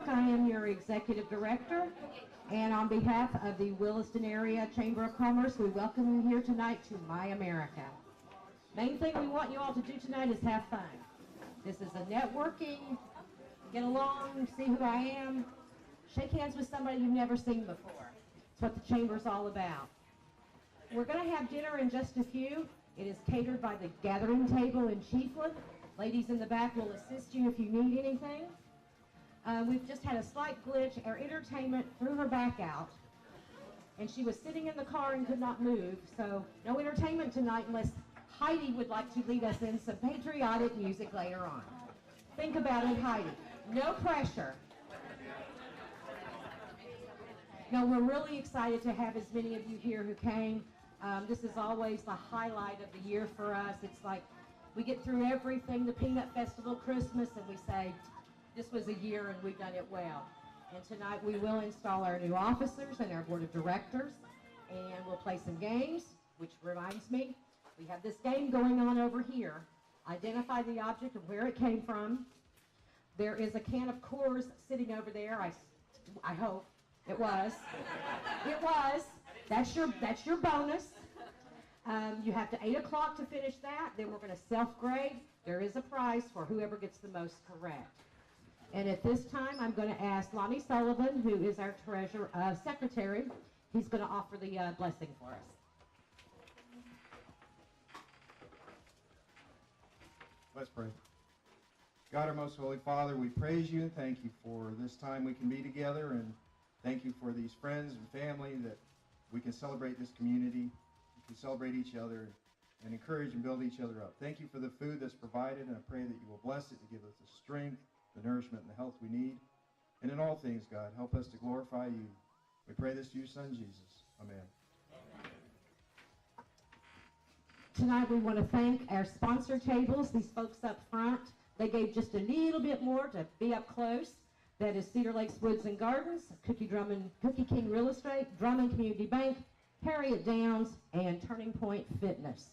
I am your executive director, and on behalf of the Williston Area Chamber of Commerce, we welcome you here tonight to My America. Main thing we want you all to do tonight is have fun. This is a networking, get along, see who I am, shake hands with somebody you've never seen before. It's what the Chamber's all about. We're going to have dinner in just a few. It is catered by the Gathering Table in Chiefland. Ladies in the back will assist you if you need anything. We've just had a slight glitch. Our entertainment threw her back out, and she was sitting in the car and could not move, so no entertainment tonight unless Heidi would like to lead us in some patriotic music later on. Think about it, Heidi. No pressure. No, we're really excited to have as many of you here who came. This is always the highlight of the year for us. It's like we get through everything, the Peanut Festival, Christmas, and we say, this was a year and we've done it well. And tonight we will install our new officers and our board of directors, and we'll play some games, which reminds me, we have this game going on over here. Identify the object and where it came from. There is a can of Coors sitting over there. I hope. It was. It was. That's your bonus. You have to 8 o'clock to finish that. Then we're going to self-grade. There is a prize for whoever gets the most correct. And at this time, I'm going to ask Lonnie Sullivan, who is our secretary. He's going to offer the blessing for us. Let's pray. God, our most holy Father, we praise you and thank you for this time we can be together, and thank you for these friends and family that we can celebrate this community, we can celebrate each other, and encourage and build each other up. Thank you for the food that's provided, and I pray that you will bless it to give us the strength, the nourishment, and the health we need. And in all things, God, help us to glorify you. We pray this to your Son, Jesus. Amen. Amen. Tonight we want to thank our sponsor tables, these folks up front. They gave just a little bit more to be up close. That is Cedar Lakes Woods and Gardens, Cookie King Real Estate, Drummond Community Bank, Harriet Downs, and Turning Point Fitness.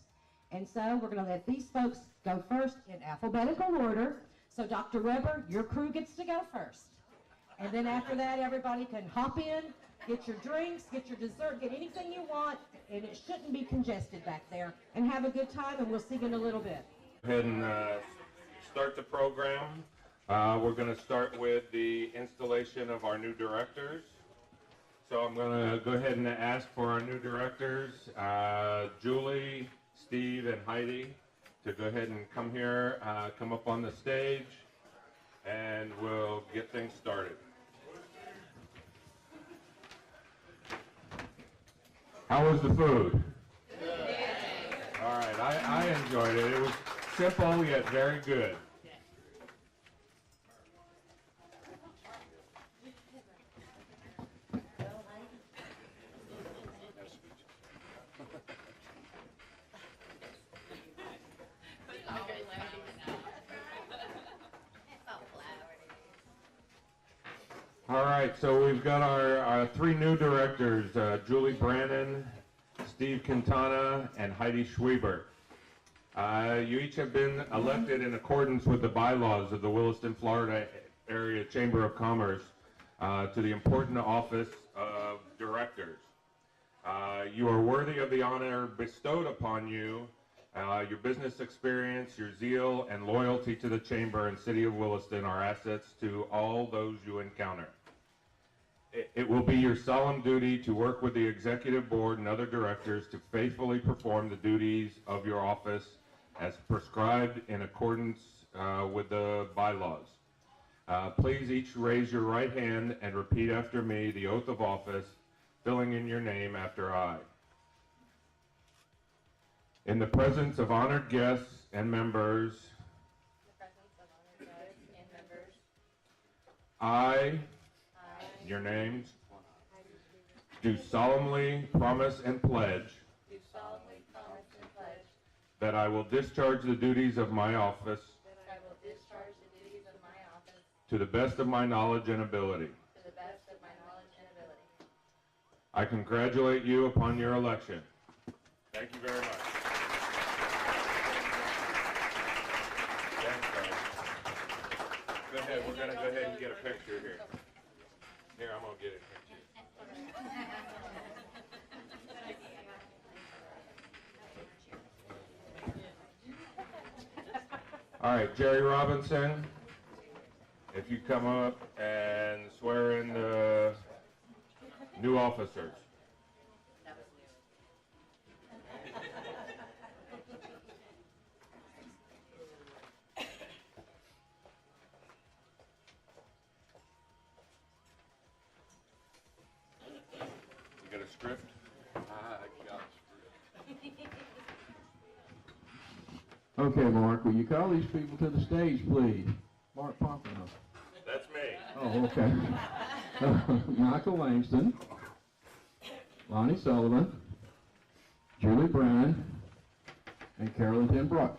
And so we're going to let these folks go first in alphabetical order. So Dr. Weber, your crew gets to go first. And then after that, everybody can hop in, get your drinks, get your dessert, get anything you want, and it shouldn't be congested back there. And have a good time, and we'll see you in a little bit. Go ahead and start the program. We're going to start with the installation of our new directors. So I'm going to go ahead and ask for our new directors, Julie, Steve, and Heidi, to go ahead and come here, come up on the stage, and we'll get things started. How was the food? Good. All right, I enjoyed it. It was simple yet very good. All right, so we've got our three new directors, Julie Brannon, Steve Quintana, and Heidi Schwiebert. You each have been elected in accordance with the bylaws of the Williston, Florida Area Chamber of Commerce to the important office of directors. You are worthy of the honor bestowed upon you. Your business experience, your zeal, and loyalty to the Chamber and City of Williston are assets to all those you encounter. It will be your solemn duty to work with the Executive Board and other directors to faithfully perform the duties of your office as prescribed in accordance with the bylaws. Please each raise your right hand and repeat after me the oath of office, filling in your name after I. In the presence of honored guests and members, I, your names, do solemnly promise and pledge that I will discharge the duties of my office to the best of my knowledge and ability. I congratulate you upon your election. Thank you very much. Thanks, guys. Go ahead. We're going to go ahead and get a picture here. Here, I'm gonna get it. All right, Jerry Robinson, if you come up and swear in the new officers. You got a script? Okay, Mark, will you call these people to the stage, please? Mark Pompano. That's me. Oh, okay. Michael Langston, Lonnie Sullivan, Julie Brennan, and Carolyn Denbrock.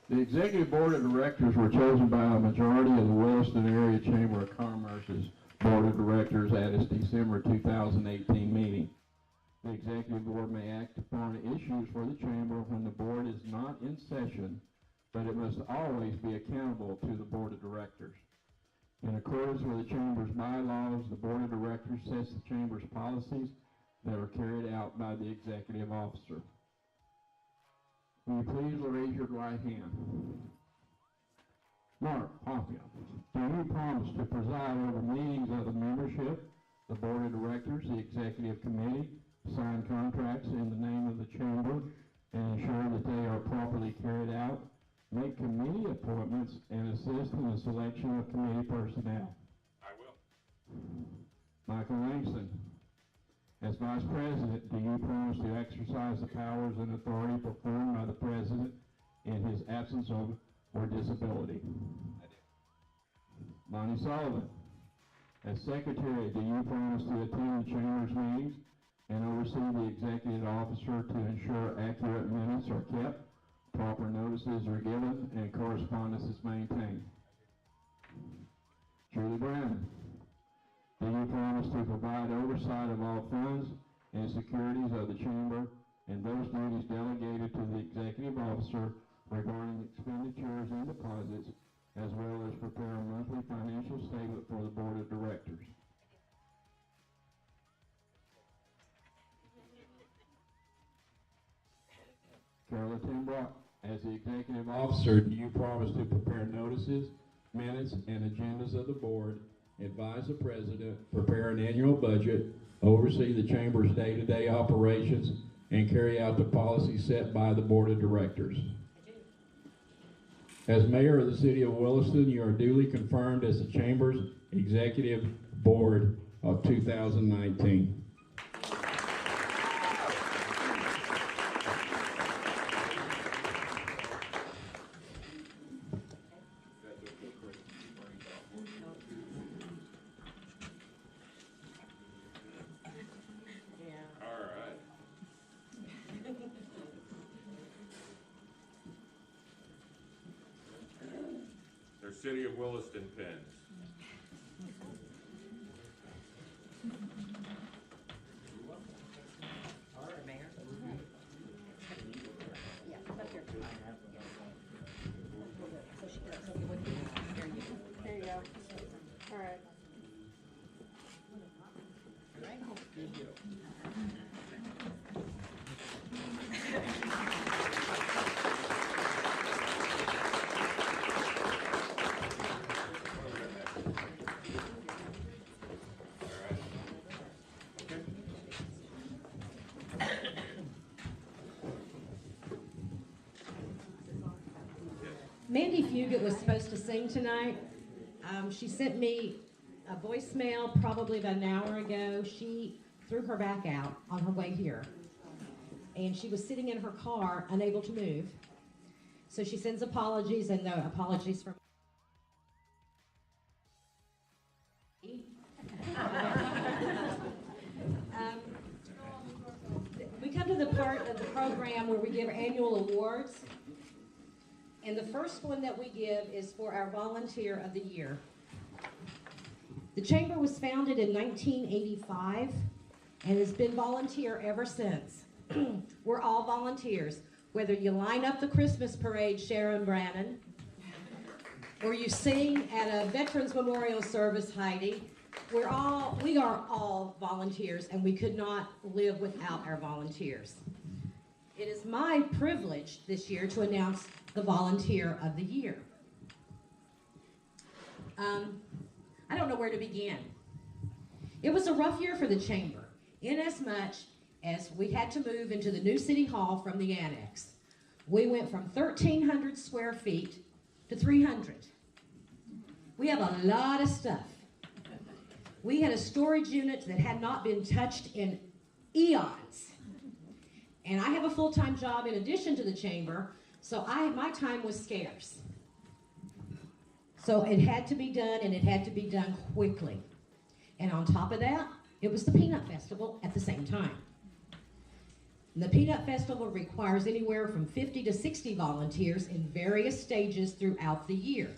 The Executive Board of Directors were chosen by a majority of the Williston Area Chamber of Commerce's Board of Directors at its December 2018 meeting. The Executive Board may act upon issues for the Chamber when the Board is not in session, but it must always be accountable to the Board of Directors. In accordance with the Chamber's bylaws, the Board of Directors sets the Chamber's policies that are carried out by the Executive Officer. Will you please raise your right hand? Mark Pompeo, do you promise to preside over meetings of the membership, the Board of Directors, the Executive Committee, sign contracts in the name of the Chamber, and ensure that they are properly carried out, make committee appointments, and assist in the selection of committee personnel? I will. Michael Langston, as Vice President, do you promise to exercise the powers and authority performed by the President in his absence or disability? I do. Lonnie Sullivan, as Secretary, do you promise to attend the Chamber's meetings and oversee the Executive Officer to ensure accurate minutes are kept, proper notices are given, and correspondence is maintained? Julie Brandon, do you promise to provide oversight of all funds and securities of the Chamber and those duties delegated to the Executive Officer regarding expenditures and deposits, as well as prepare a monthly financial statement for the Board of Directors? Carolyn Timbrock, as the Executive Officer, do you promise to prepare notices, minutes, and agendas of the Board, advise the President, prepare an annual budget, oversee the Chamber's day-to-day operations, and carry out the policies set by the Board of Directors? As Mayor of the City of Williston, you are duly confirmed as the Chamber's Executive Board of 2019. City of Williston pins. All right, Mayor. Yeah, up here. So she goes, so there you go. All right. Mandy Fugit was supposed to sing tonight. She sent me a voicemail probably about an hour ago. She threw her back out on her way here. And she was sitting in her car, unable to move. So she sends apologies, and no apologies from me. We come to the part of the program where we give annual awards. And the first one that we give is for our Volunteer of the Year. The Chamber was founded in 1985 and has been volunteer ever since. We're all volunteers. Whether you line up the Christmas parade, Sharon Brannon, or you sing at a Veterans Memorial Service, Heidi, we are all volunteers, and we could not live without our volunteers. It is my privilege this year to announce the Volunteer of the Year. I don't know where to begin. It was a rough year for the Chamber, inasmuch as we had to move into the new City Hall from the annex. We went from 1,300 square feet to 300. We have a lot of stuff. We had a storage unit that had not been touched in eons. And I have a full-time job in addition to the Chamber, so my time was scarce. So it had to be done, and it had to be done quickly. And on top of that, it was the Peanut Festival at the same time. And the Peanut Festival requires anywhere from 50 to 60 volunteers in various stages throughout the year.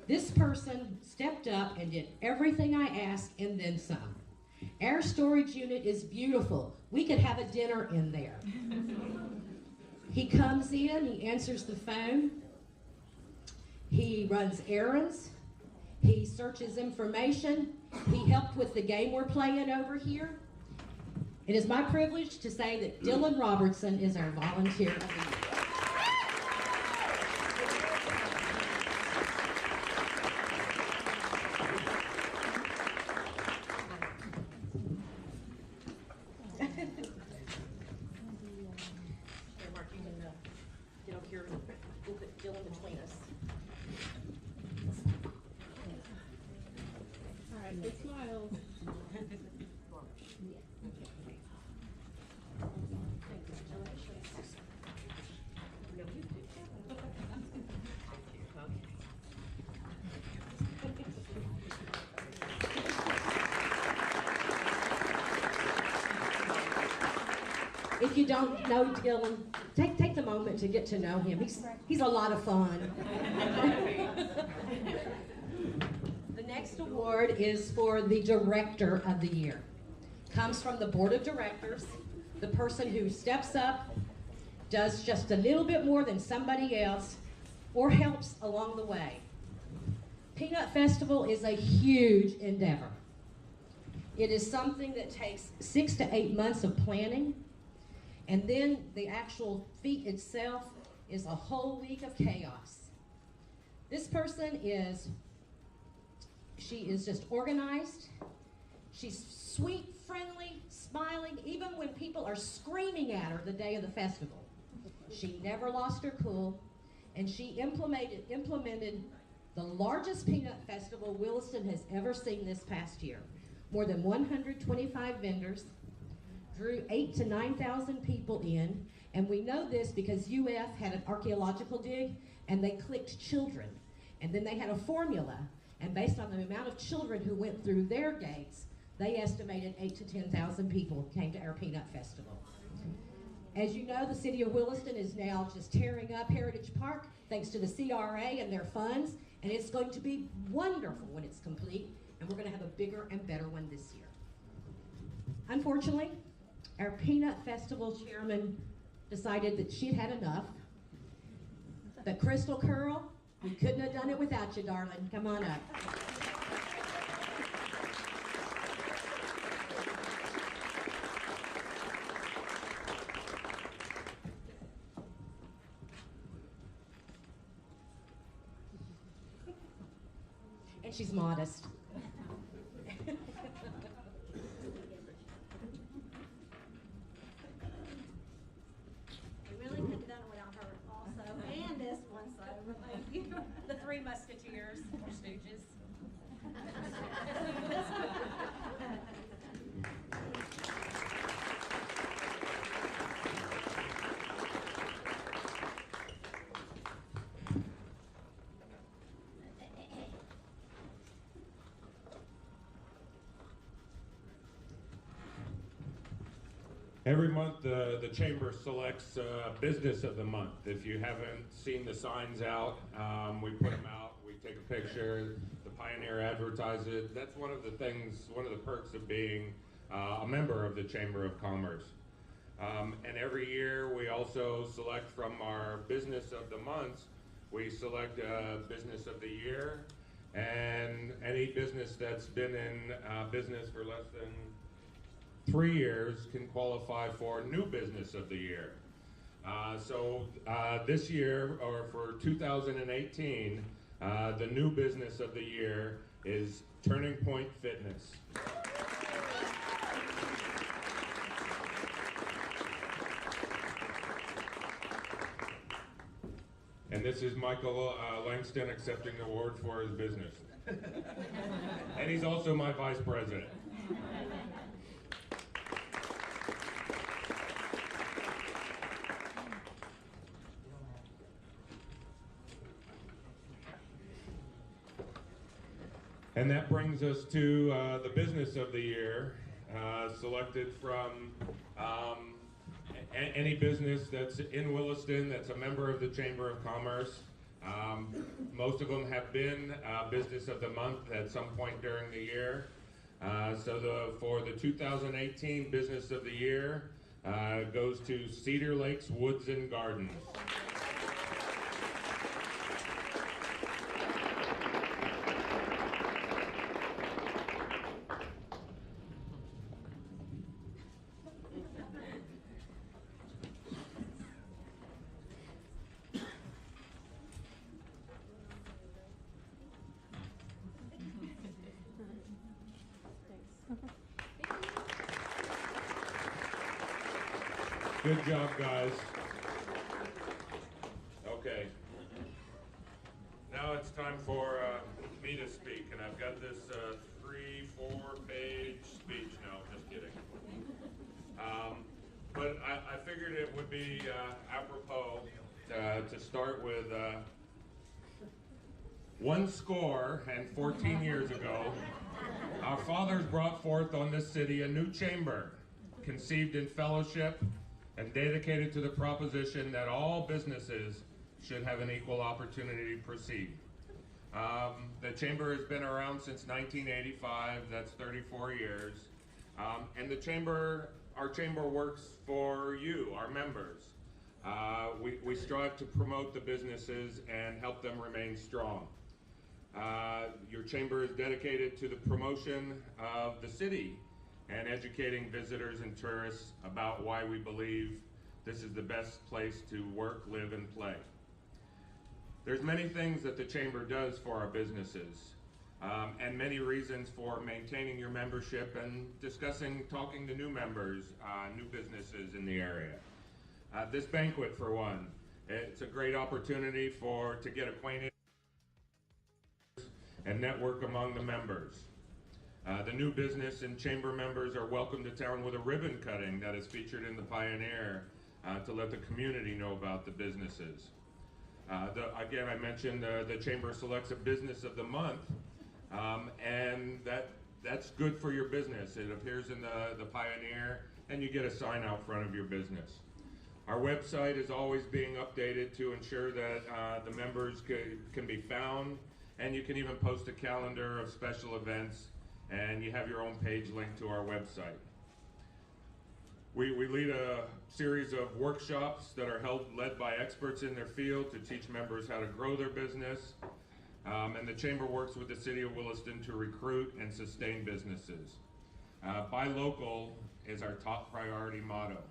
This person stepped up and did everything I asked and then some. Our storage unit is beautiful. We could have a dinner in there. He comes in, he answers the phone, he runs errands, he searches information, he helped with the game we're playing over here. It is my privilege to say that Dylan Robertson is our volunteer of the year. If you don't know Dylan, take the moment to get to know him. He's a lot of fun. The next award is for the Director of the Year. Comes from the Board of Directors, the person who steps up, does just a little bit more than somebody else, or helps along the way. Peanut Festival is a huge endeavor. It is something that takes 6 to 8 months of planning. And then the actual feat itself is a whole week of chaos. This person she is just organized. She's sweet, friendly, smiling, even when people are screaming at her the day of the festival. She never lost her cool, and she implemented the largest peanut festival Williston has ever seen this past year. More than 125 vendors, drew 8,000 to 9,000 people in, and we know this because UF had an archaeological dig, and they clicked children, and then they had a formula, and based on the amount of children who went through their gates, they estimated 8,000 to 10,000 people came to our Peanut Festival. As you know, the city of Williston is now just tearing up Heritage Park thanks to the CRA and their funds, and it's going to be wonderful when it's complete, and we're going to have a bigger and better one this year. Unfortunately, our Peanut Festival chairman decided that she'd had enough. The Crystal Curl, we couldn't have done it without you, darling. Come on up. And she's modest. The Three Musketeers, or Stooges. Every month, the Chamber selects Business of the Month. If you haven't seen the signs out, we put them out, we take a picture, the Pioneer advertises it. That's one of the things, one of the perks of being a member of the Chamber of Commerce. And every year, we also select from our Business of the Months, we select Business of the Year, and any business that's been in business for less than 3 years can qualify for New Business of the Year. So this year, or for 2018, the New Business of the Year is Turning Point Fitness. And this is Michael Langston accepting the award for his business. And he's also my vice president. And that brings us to the Business of the Year, selected from any business that's in Williston that's a member of the Chamber of Commerce. Most of them have been Business of the Month at some point during the year. So for the 2018 Business of the Year goes to Cedar Lakes Woods and Gardens. Good job, guys. Okay. Now it's time for me to speak, and I've got this 3-4-page speech. No, just kidding. But I figured it would be apropos to start with 14 years ago, our fathers brought forth on this city a new chamber, conceived in fellowship and dedicated to the proposition that all businesses should have an equal opportunity to proceed. The Chamber has been around since 1985, that's 34 years. And our Chamber works for you, our members. We strive to promote the businesses and help them remain strong. Your Chamber is dedicated to the promotion of the city and educating visitors and tourists about why we believe this is the best place to work, live, and play. There's many things that the Chamber does for our businesses, and many reasons for maintaining your membership and talking to new members, new businesses in the area. This banquet, for one, it's a great opportunity to get acquainted and network among the members. The new business and Chamber members are welcome to town with a ribbon cutting that is featured in the Pioneer to let the community know about the businesses. Again, I mentioned the Chamber selects a Business of the Month, and that's good for your business. It appears in the Pioneer, and you get a sign out front of your business. Our website is always being updated to ensure that the members can be found, and you can even post a calendar of special events, and you have your own page linked to our website. We lead a series of workshops that are led by experts in their field to teach members how to grow their business. And the Chamber works with the City of Williston to recruit and sustain businesses. Buy local is our top priority motto.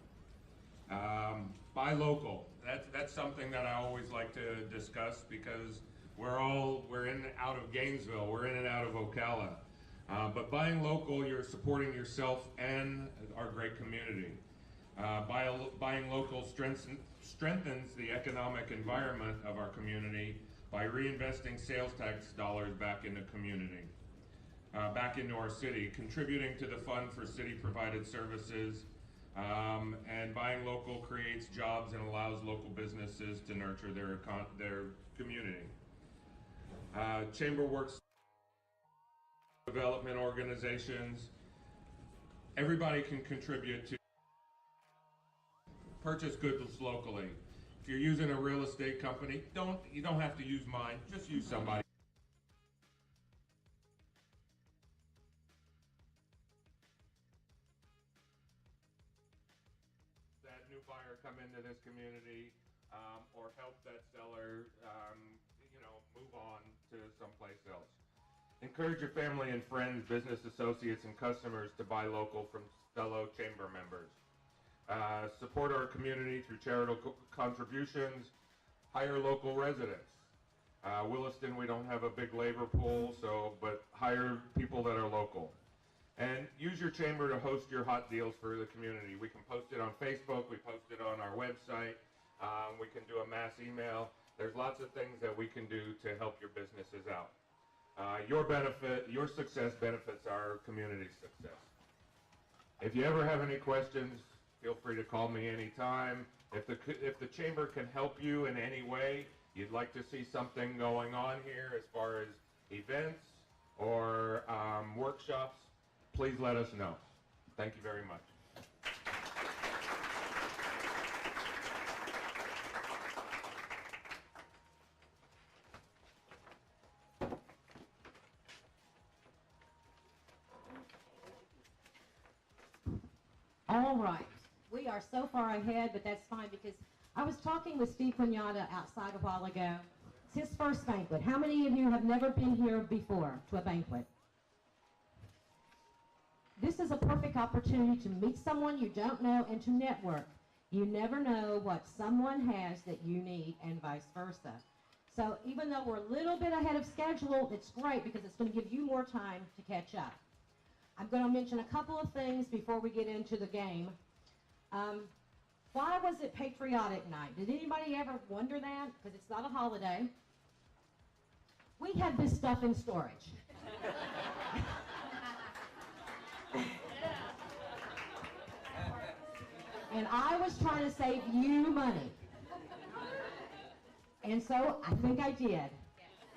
Buy local, that's something that I always like to discuss because we're in and out of Gainesville, we're in and out of Ocala. But buying local, you're supporting yourself and our great community. Buying local strengthens the economic environment of our community by reinvesting sales tax dollars back in the community, back into our city, contributing to the fund for city-provided services, and buying local creates jobs and allows local businesses to nurture their community. Chamber works development organizations. Everybody can contribute to purchase goods locally. If you're using a real estate company, you don't have to use mine, just use somebody. That new buyer come into this community, or help that seller, move on to someplace else. Encourage your family and friends, business associates, and customers to buy local from fellow chamber members. Support our community through charitable contributions. Hire local residents. Williston, we don't have a big labor pool, but hire people that are local. And use your chamber to host your hot deals for the community. We can post it on Facebook, we post it on our website, we can do a mass email. There's lots of things that we can do to help your businesses out. Your success benefits our community's success. If you ever have any questions, feel free to call me anytime. If the chamber can help you in any way, you'd like to see something going on here as far as events or workshops, please let us know. Thank you very much. All right. We are so far ahead, but that's fine because I was talking with Steve Quinata outside a while ago. It's his first banquet. How many of you have never been here before to a banquet? This is a perfect opportunity to meet someone you don't know and to network. You never know what someone has that you need and vice versa. So even though we're a little bit ahead of schedule, it's great because it's going to give you more time to catch up. I'm going to mention a couple of things before we get into the game. Why was it Patriotic Night? Did anybody ever wonder that? Because it's not a holiday. We had this stuff in storage. And I was trying to save you money. And so I think I did.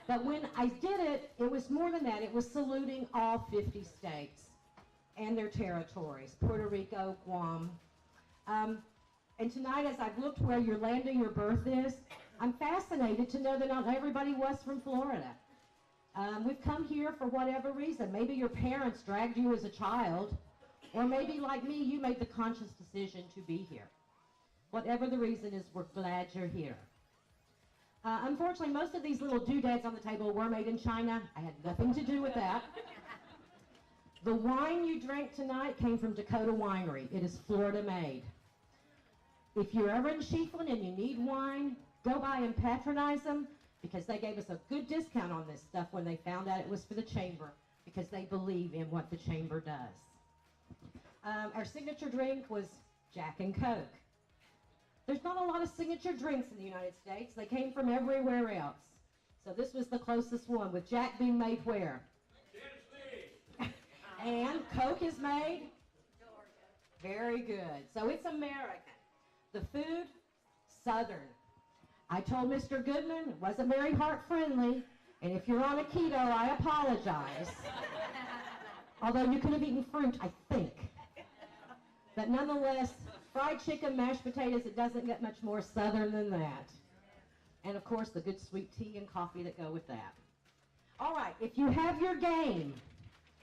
But when I did it, it was more than that. It was saluting all 50 states and their territories, Puerto Rico, Guam. And tonight, as I've looked where your land of your birth is, I'm fascinated to know that not everybody was from Florida. We've come here for whatever reason. Maybe your parents dragged you as a child, or maybe like me, you made the conscious decision to be here. Whatever the reason is, we're glad you're here. Unfortunately, most of these little doodads on the table were made in China. I had nothing to do with that. The wine you drank tonight came from Dakota Winery. It is Florida made. If you're ever in Chiefland and you need wine, go by and patronize them because they gave us a good discount on this stuff when they found out it was for the chamber because they believe in what the chamber does. Our signature drink was Jack and Coke. There's not a lot of signature drinks in the United States. They came from everywhere else. So this was the closest one, with Jack being made where? And Coke is made? Georgia. Very good. So it's American. The food, Southern. I told Mr. Goodman it wasn't very heart-friendly, and if you're on a keto, I apologize. Although you could have eaten fruit, I think. But nonetheless, fried chicken, mashed potatoes, it doesn't get much more Southern than that. And of course, the good sweet tea and coffee that go with that. All right, if you have your game,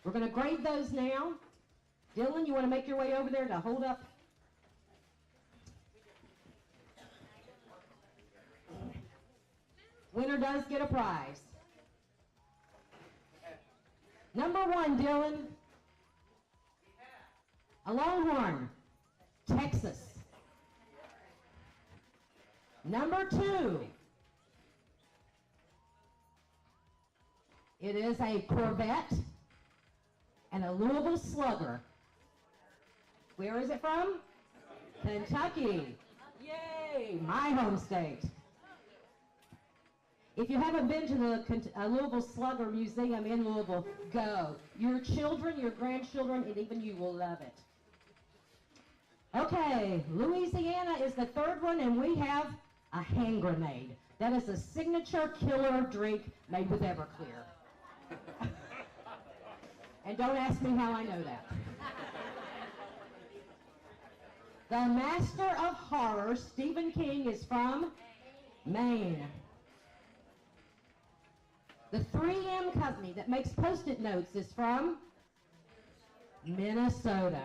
we're going to grade those now. Dylan, you want to make your way over there to hold up? Winner does get a prize. Number 1, Dylan. A Longhorn, Texas. Number 2. It is a Corvette and a Louisville Slugger. Where is it from? Kentucky. Yay, my home state. If you haven't been to the Louisville Slugger Museum in Louisville, go. Your children, your grandchildren, and even you will love it. Okay, Louisiana is the third one, and we have a hand grenade. That is a signature killer drink made with Everclear. And don't ask me how I know that. The master of horror, Stephen King, is from Maine. The 3M company that makes Post-it notes is from Minnesota.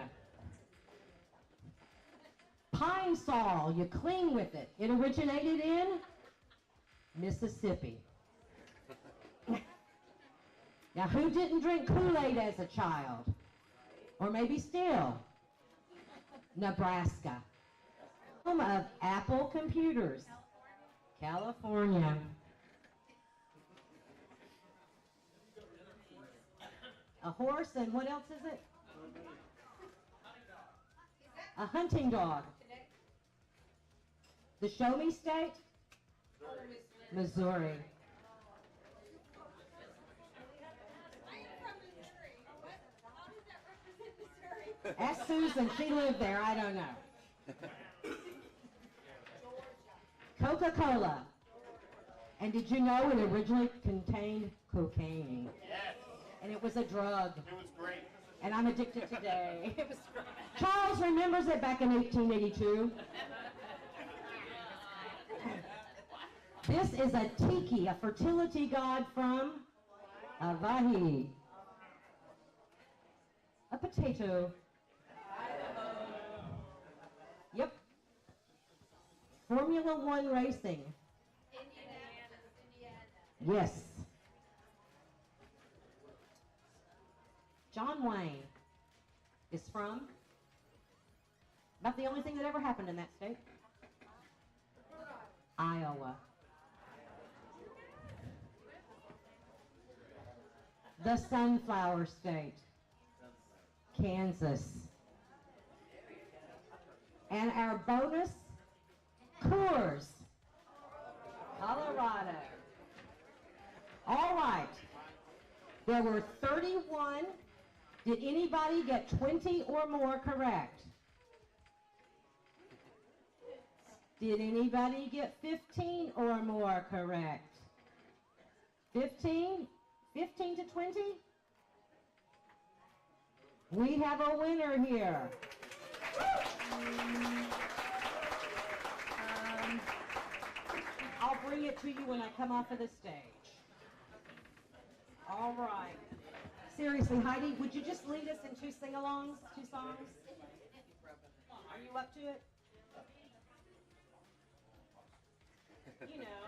Pine Sol, you cling with it. It originated in Mississippi. Now, who didn't drink Kool-Aid as a child? Or maybe still? Nebraska. Home of Apple computers. California. A horse, and what else is it? A hunting dog. The Show Me State? Missouri. Ask Susan, she lived there, I don't know. Coca-Cola. And did you know it originally contained cocaine? Yes. And it was a drug. It was great. And I'm addicted today. It was great. Charles remembers it back in 1882. This is a tiki, a fertility god from Hawaii. A potato. Yep. Formula One racing. Yes. John Wayne is from about the only thing that ever happened in that state. Iowa. The Sunflower State. Kansas. And our bonus, Coors. Colorado. All right. There were 31. Did anybody get 20 or more correct? Did anybody get 15 or more correct? 15? 15 to 20? We have a winner here. I'll bring it to you when I come off of the stage. All right. Seriously, Heidi, would you just lead us in 2 sing-alongs, 2 songs? Are you up to it? You know,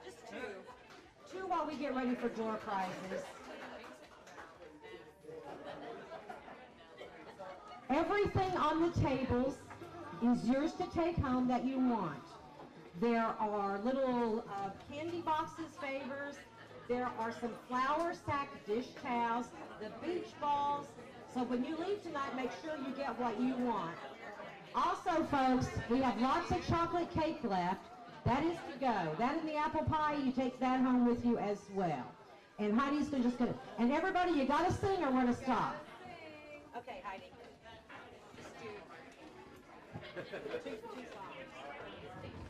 just 2. 2 while we get ready for door prizes. Everything on the tables is yours to take home that you want. There are little candy boxes, favors. There are some flour sack dish towels, the beach balls. So when you leave tonight, make sure you get what you want. Also, folks, we have lots of chocolate cake left. That is to go. That and the apple pie, you take that home with you as well. And Heidi's just going to, and everybody, you got to sing or we're going to stop. Okay, Heidi. Just do 2 songs.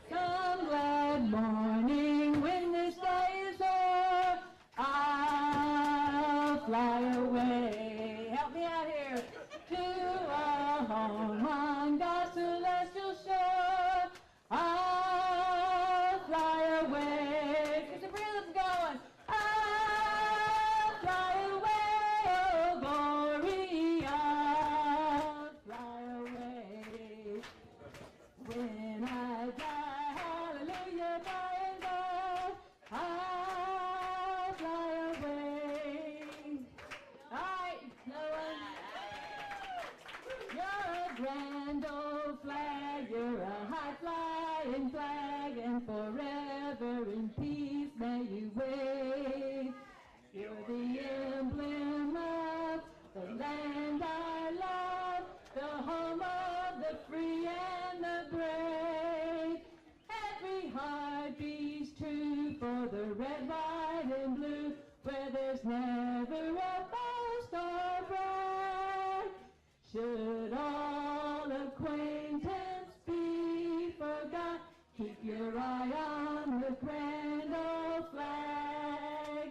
Come glad morning when this day is o'er, I'll fly away. Help me out here. To our home on God's celestial shore. I'll fly away. Get the rhythm going. I'll fly away, oh glory. I'll fly away. When I die, hallelujah, by and by, I'll fly away. All right, no one. You're a grand old flag, you're a high-flying flag, and forever in peace may you wave. You're the emblem of the land I love, the home of the free and the brave. Every heart beats true for the red, white, and blue, where there's never a boast or brag. Should all acquaintance be forgot, keep your eye on the grand old flag.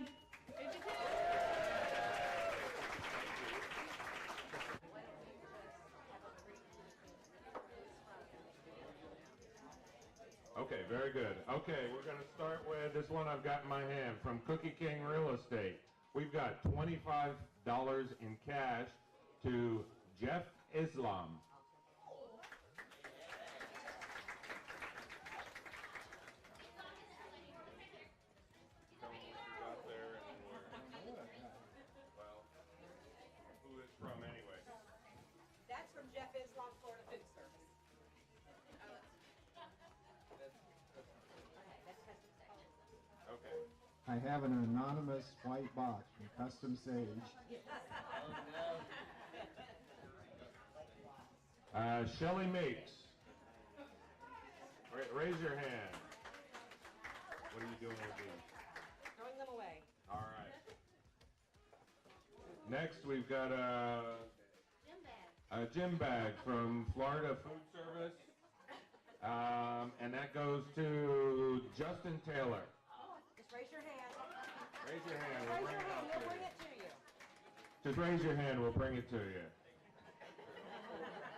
very good. Okay, we're going to start with this one I've got in my hand from Cookie King Real Estate. We've got $25 in cash to Jeff Islam. Who is from anyway? That's from Jeff Islam, Florida Food Service. Okay. I have an anonymous white box from Custom Sage. Shelly Meeks. Raise your hand. What are you doing with these? Throwing them away. All right. Next, we've got a gym bag from Florida Food Service, and that goes to Justin Taylor. Just raise your hand. Raise your hand. Raise We'll your bring it hand. up We'll to bring you. it to you. Just raise your hand. We'll bring it to you.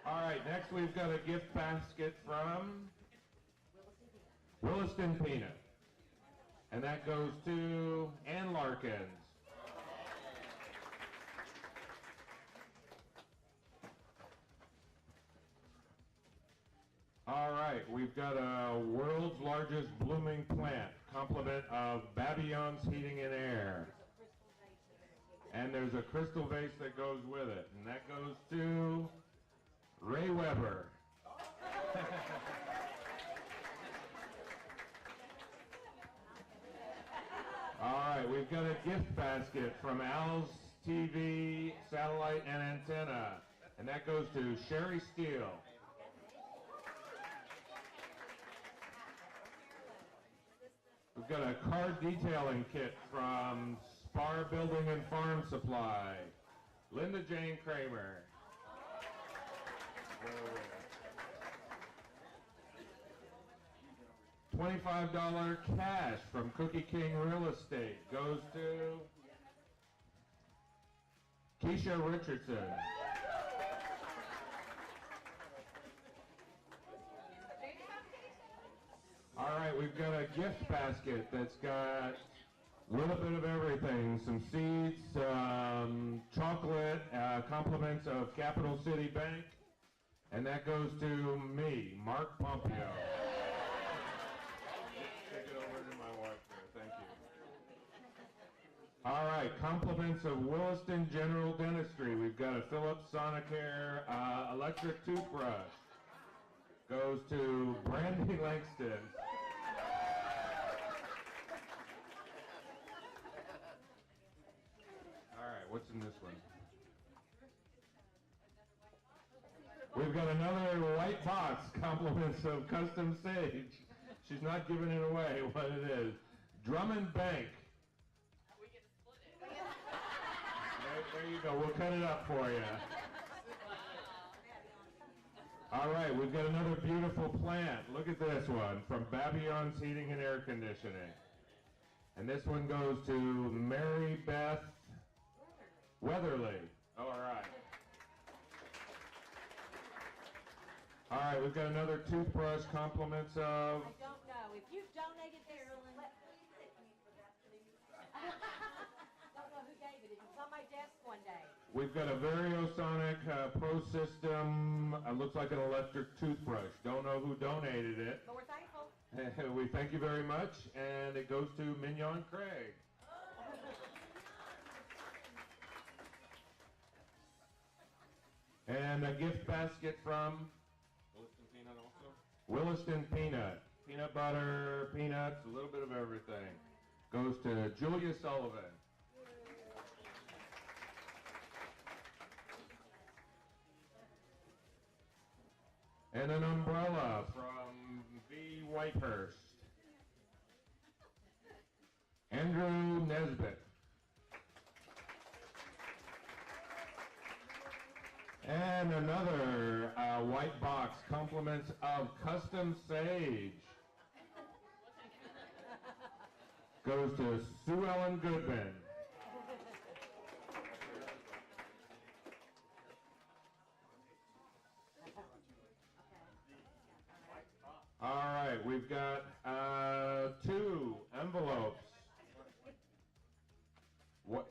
All right. Next, we've got a gift basket from Williston Peanut, and that goes to Ann Larkins. All right, we've got a world's largest blooming plant, compliment of Babylon's Heating and Air. And there's a crystal vase that goes with it, and that goes to Ray Weber. All right, we've got a gift basket from Al's TV, satellite, and antenna, and that goes to Sherry Steele. We've got a car detailing kit from Spar Building and Farm Supply, Linda Jane Kramer. $25 cash from Cookie King Real Estate goes to Keisha Richardson. All right, we've got a gift basket that's got a little bit of everything, some seeds, chocolate, compliments of Capital City Bank, and that goes to me, Mark Pompeo. Take it over to my wife there, thank you. All right, compliments of Williston General Dentistry. We've got a Philips Sonicare electric toothbrush. Goes to Brandy Langston. All right, what's in this one? We've got another white box, compliments of Custom Sage. She's not giving it away, what it is. Drummond Bank. We get to split it. There you go, we'll cut it up for you. All right, we've got another beautiful plant. Look at this one from Babylon's Heating and Air Conditioning. And this one goes to Mary Beth Weatherly. All right. All right, we've got another toothbrush, compliments of... I don't know. If you've donated this, let don't know who gave it. It was on my desk one day. We've got a Variosonic Pro System, looks like an electric toothbrush. Don't know who donated it. But we're thankful. We thank you very much, and it goes to Mignon Craig. And a gift basket from Williston Peanut also? Williston Peanut. Peanut butter, peanuts, a little bit of everything. Goes to Julia Sullivan. And an umbrella from V. Whitehurst. Andrew Nesbitt. And another white box, compliments of Custom Sage. Goes to Sue Ellen Goodman. All right, we've got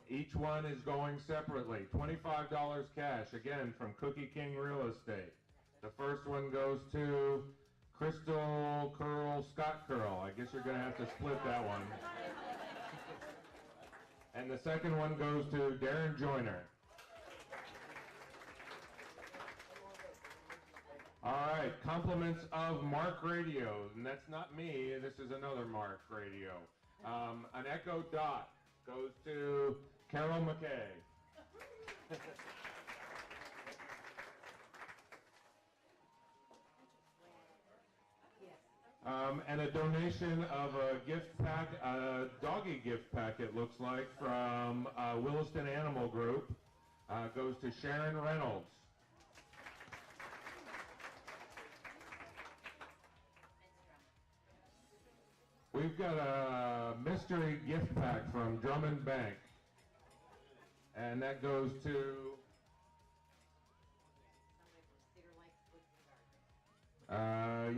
Each one is going separately. $25 cash, again, from Cookie King Real Estate. The first one goes to Crystal Curl Scott Curl. I guess you're going to have to split that one. And the second one goes to Darren Joyner. All right, compliments of Mark Radio, and that's not me, this is another Mark Radio. An Echo Dot goes to Carol McKay. And a donation of a gift pack, a doggy gift pack it looks like, from Williston Animal Group, goes to Sharon Reynolds. We've got a mystery gift pack from Drummond Bank, and that goes to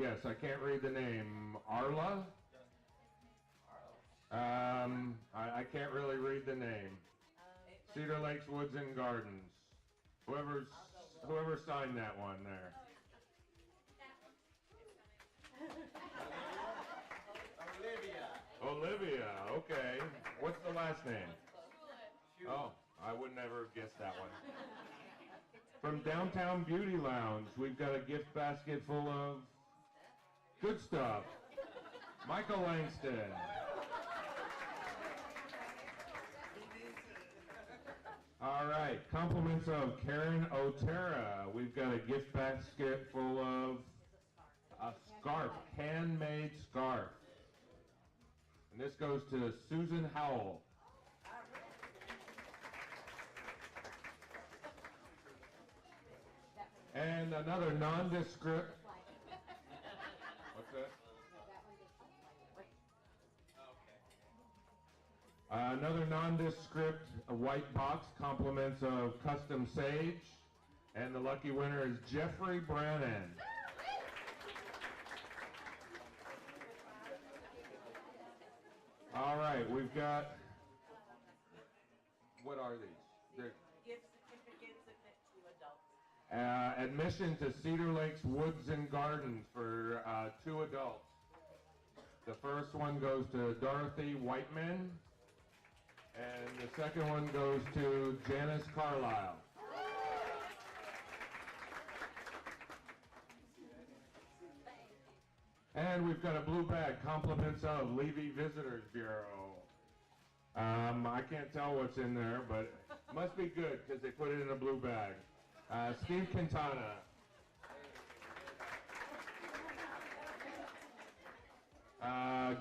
yes, I can't read the name. Arla? I can't really read the name. Cedar Lakes Woods and Gardens. Whoever signed that one there. Olivia, okay. What's the last name? Oh, I would never have guessed that one. From Downtown Beauty Lounge, we've got a gift basket full of good stuff. Michael Langston. All right, compliments of Karen Otera. We've got a gift basket full of a scarf, handmade scarf. And this goes to Susan Howell. And another nondescript. What's that? Another nondescript white box, compliments of Custom Sage. And the lucky winner is Jeffrey Brannon. All right, we've got, what are these? They're, Gift certificates to adults. Admission to Cedar Lakes Woods and Gardens for 2 adults. The first one goes to Dorothy Whiteman, and the second one goes to Janice Carlisle. And we've got a blue bag, compliments of Levy Visitors Bureau. I can't tell what's in there, but it must be good because they put it in a blue bag. Steve Quintana.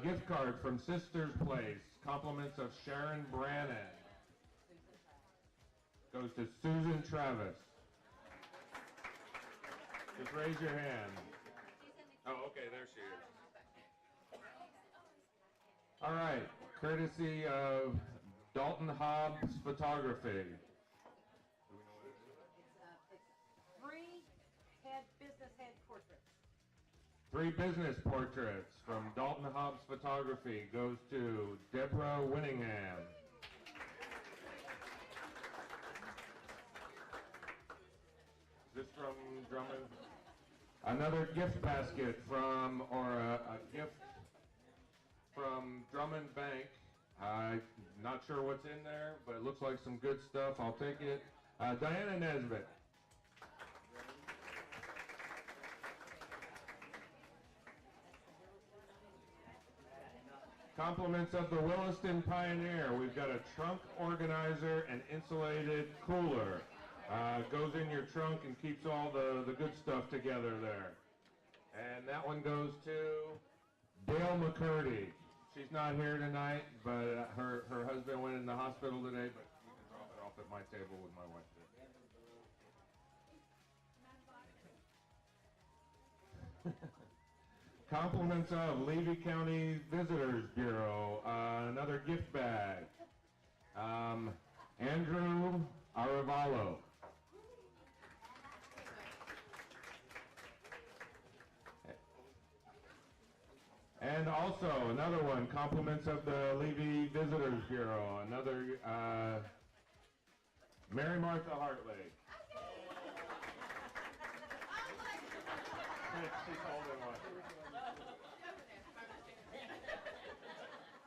Gift card from Sister's Place, compliments of Sharon Brannon. Goes to Susan Travis. Just raise your hand. Oh, okay, there she is. All right, courtesy of Dalton Hobbs Photography. Do we know what it is? It's 3 business head portraits. 3 business portraits from Dalton Hobbs Photography goes to Deborah Winningham. Is this from Drummond? Another gift basket from, or a gift from Drummond Bank. I'm not sure what's in there, but it looks like some good stuff. I'll take it. Diana Nesbitt. Compliments of the Williston Pioneer. We've got a trunk organizer and insulated cooler. Goes in your trunk and keeps all the good stuff together there. And that one goes to Dale McCurdy. She's not here tonight, but her husband went in the hospital today, but you can drop it off at my table with my wife. Compliments of Levy County Visitors Bureau. Another gift bag. Andrew Arevalo. And also another one, compliments of the Levy Visitors Bureau, another another Mary Martha Hartley. She's holding one.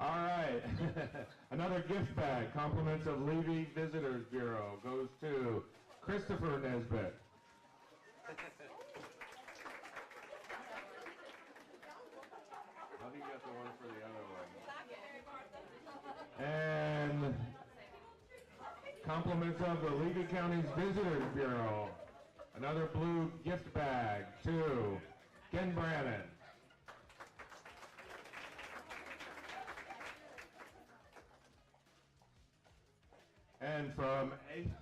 All right. Another gift bag, compliments of Levy Visitors Bureau, goes to Christopher Nesbitt. How do you get the one for the other one? And compliments of the Levy County's Visitors Bureau. Another blue gift bag to Ken Brannon. And from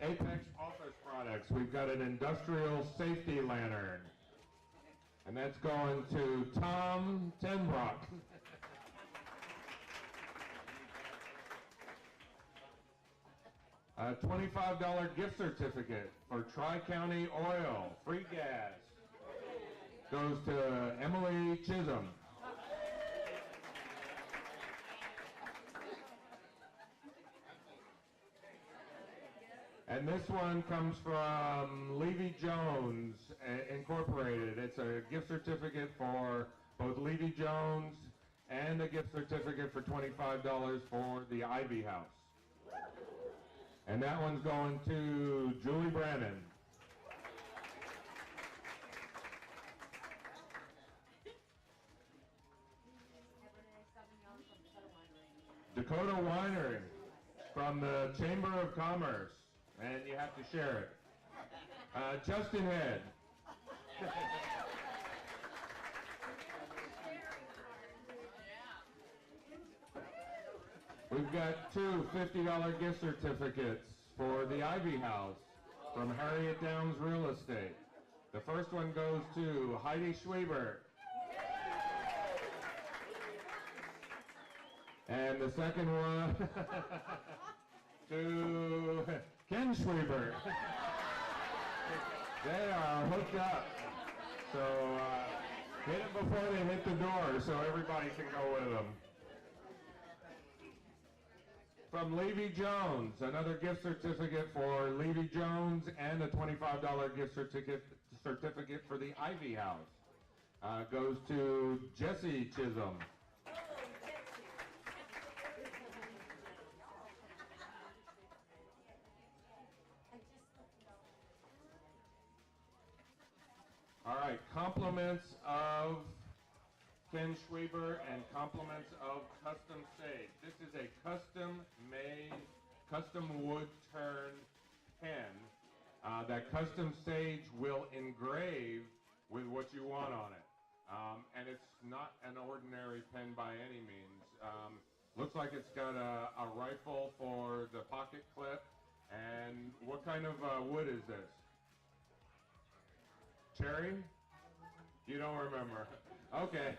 Apex Office Products, we've got an industrial safety lantern. And that's going to Tom Tenbrock. A $25 gift certificate for Tri-County Oil, free gas, goes to Emily Chisholm. And this one comes from Levy Jones Incorporated. It's a gift certificate for both Levy Jones and a gift certificate for $25 for the Ivy House. And that one's going to Julie Brannon. Dakota Winery from the Chamber of Commerce. And you have to share it. Justin Head. We've got two $50 gift certificates for the Ivy House from Harriet Downs Real Estate. The first one goes to Heidi Schwiebert. And the second one to Ken Schwiebert. They are hooked up. So hit it before they hit the door so everybody can go with them. From Levy Jones, another gift certificate for Levy Jones and a $25 gift certificate for the Ivy House. Goes to Jesse Chisholm. All right, compliments of Ken Schwiebert and compliments of Custom Sage. This is a custom-made, custom wood-turned pen that Custom Sage will engrave with what you want on it. And it's not an ordinary pen by any means. Looks like it's got a rifle for the pocket clip. And what kind of wood is this? Cherry? You don't remember. Okay.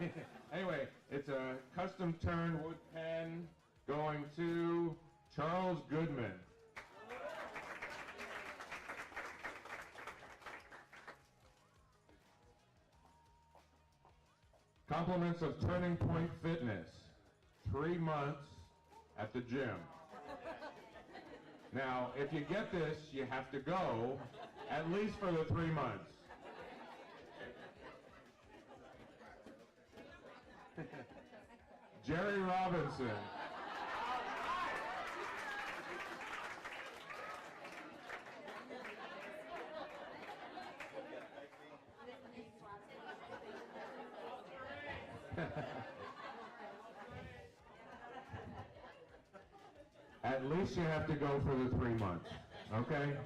Anyway, it's a custom turned wood pen going to Charles Goodman. Compliments of Turning Point Fitness. 3 months at the gym. Now, if you get this, you have to go at least for the 3 months. Jerry Robinson. At least you have to go for the 3 months, okay?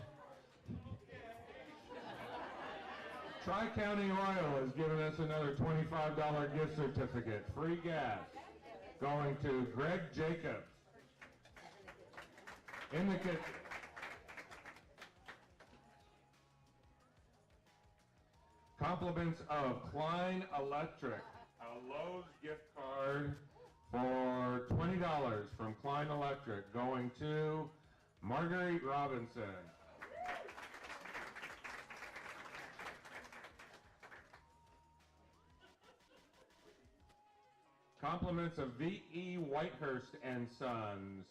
Tri-County Oil has given us another $25 gift certificate, free gas, going to Greg Jacobs in the kitchen. Compliments of Klein Electric, a Lowe's gift card for $20 from Klein Electric, going to Marguerite Robinson. Compliments of V.E. Whitehurst and Sons,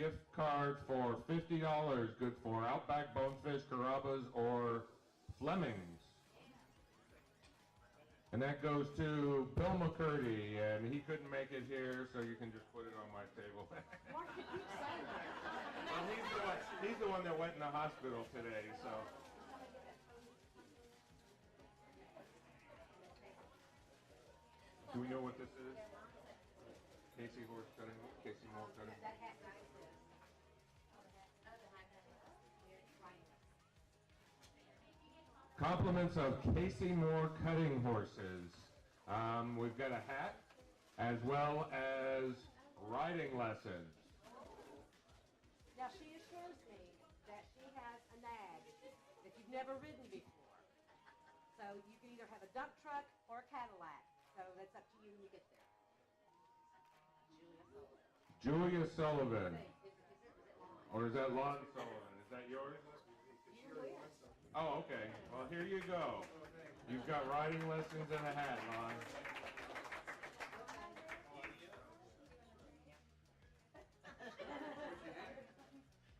gift card for $50, good for Outback, Bonefish, Carrabba's, or Fleming's. And that goes to Bill McCurdy, and he couldn't make it here, so you can just put it on my table. Mark, you keep saying that. Well, he's the one that went in the hospital today, so. Do we know what this is? Casey horse cutting, Casey Moore cutting. Compliments of Casey Moore Cutting Horses. We've got a hat, as well as riding lessons. Now, she assures me that she has a nag that you've never ridden before. So you can either have a dump truck or a Cadillac. So that's up to you when you get there. Julia Sullivan. Or is that Lon Sullivan? Is that yours? Oh, okay. Well, here you go. You've got riding lessons and a hat, Lon.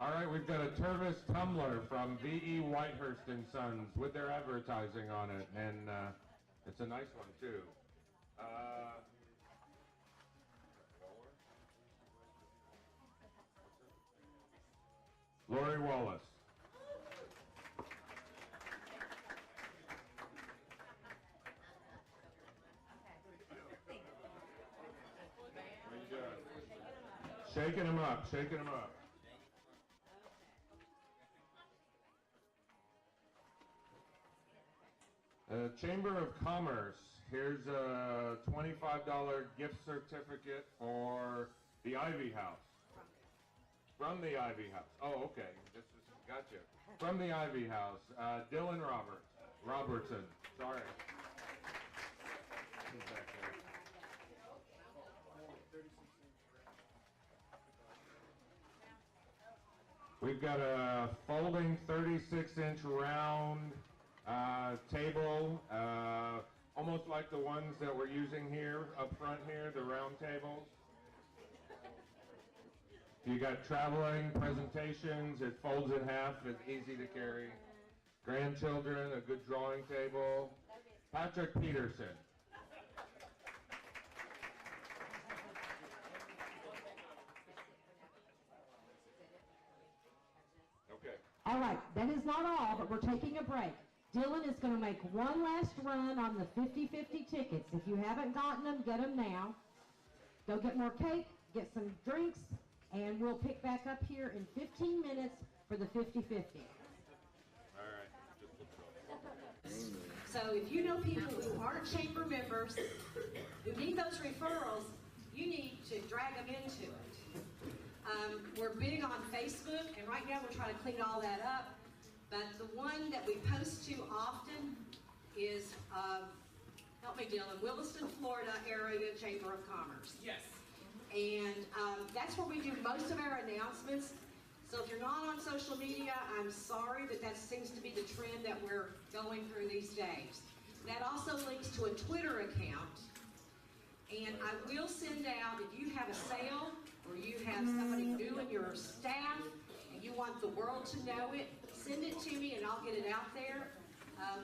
All right, we've got a Tervis tumbler from V.E. Whitehurst and Sons with their advertising on it, and it's a nice one, too. Lori Wallace. What are you doing? Shaking them up, shaking them up. Chamber of Commerce, here's a $25 gift certificate for the Ivy House. From the Ivy House. Oh, okay. Gotcha. From the Ivy House, Dylan Robertson. Sorry. He's back there. We've got a folding 36-inch round table, almost like the ones that we're using here up front here, the round tables. You got traveling, presentations, it folds in half, it's easy to carry. Grandchildren, a good drawing table. Patrick Peterson. Okay. All right, that is not all, but we're taking a break. Dylan is going to make one last run on the 50-50 tickets. If you haven't gotten them, get them now. Go get more cake, get some drinks, and we'll pick back up here in 15 minutes for the 50-50. All right. So if you know people who aren't chamber members, who need those referrals, you need to drag them into it. We're big on Facebook, and right now we're trying to clean all that up. But the one that we post to often is, help me Dylan, Williston, Florida Area Chamber of Commerce. Yes. And that's where we do most of our announcements. So if you're not on social media, I'm sorry, but that seems to be the trend that we're going through these days. That also links to a Twitter account. And I will send out, if you have a sale or you have somebody new in your staff and you want the world to know it, send it to me and I'll get it out there.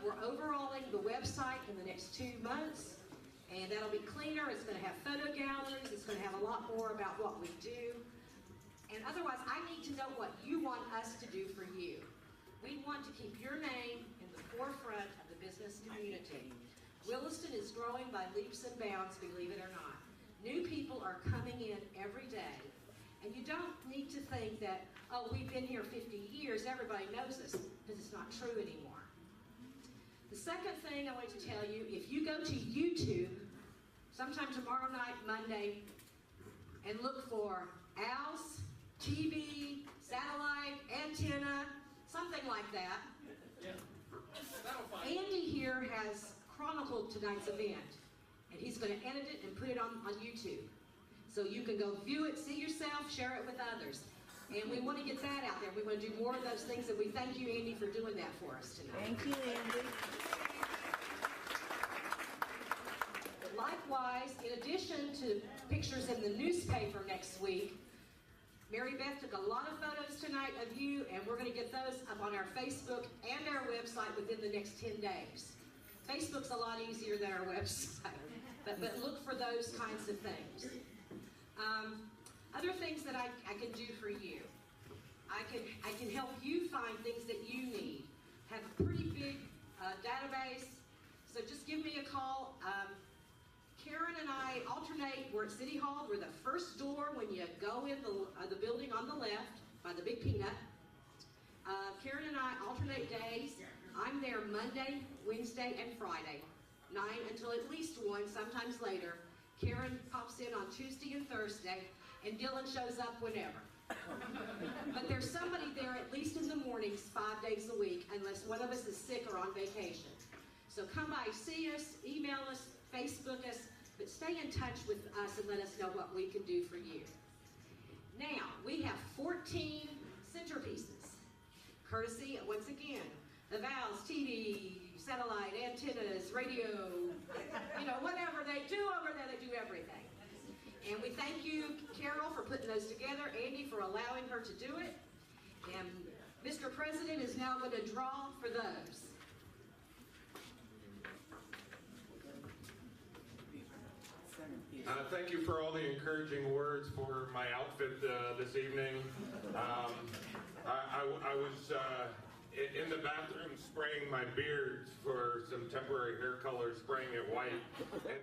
We're overhauling the website in the next 2 months, and that'll be cleaner. It's going to have photo galleries. It's going to have a lot more about what we do. And otherwise, I need to know what you want us to do for you. We want to keep your name in the forefront of the business community. Williston is growing by leaps and bounds, believe it or not. New people are coming in every day. And you don't need to think that, oh, we've been here 50 years, everybody knows us, because it's not true anymore. The second thing I want to tell you, if you go to YouTube, sometime tomorrow night, Monday, and look for Al's TV, satellite, antenna, something like that. Yeah. That'll find. Andy here has chronicled tonight's event, and he's going to edit it and put it on YouTube. So you can go view it, see yourself, share it with others. And we want to get that out there. We want to do more of those things, and we thank you, Andy, for doing that for us tonight. Thank you, Andy. Likewise, in addition to pictures in the newspaper next week, Mary Beth took a lot of photos tonight of you, and we're going to get those up on our Facebook and our website within the next 10 days. Facebook's a lot easier than our website, but look for those kinds of things. Other things that I can do for you. I can help you find things that you need. Have a pretty big database, so just give me a call. Karen and I alternate. We're at City Hall. We're the first door when you go in the building on the left by the Big Peanut. Karen and I alternate days. I'm there Monday, Wednesday, and Friday, 9 until at least 1, sometimes later. Karen pops in on Tuesday and Thursday, and Dylan shows up whenever. But there's somebody there at least in the mornings 5 days a week, unless one of us is sick or on vacation. So come by, see us, email us, Facebook us, but stay in touch with us and let us know what we can do for you. Now, we have 14 centerpieces, courtesy, once again, the valves, TV, satellite, antennas, radio, whatever they do over there, they do everything. And we thank you, Carol, for putting those together, Andy for allowing her to do it, and Mr. President is now going to draw for those. Thank you for all the encouraging words for my outfit this evening. I was in the bathroom spraying my beard for some temporary hair color, spraying it white. And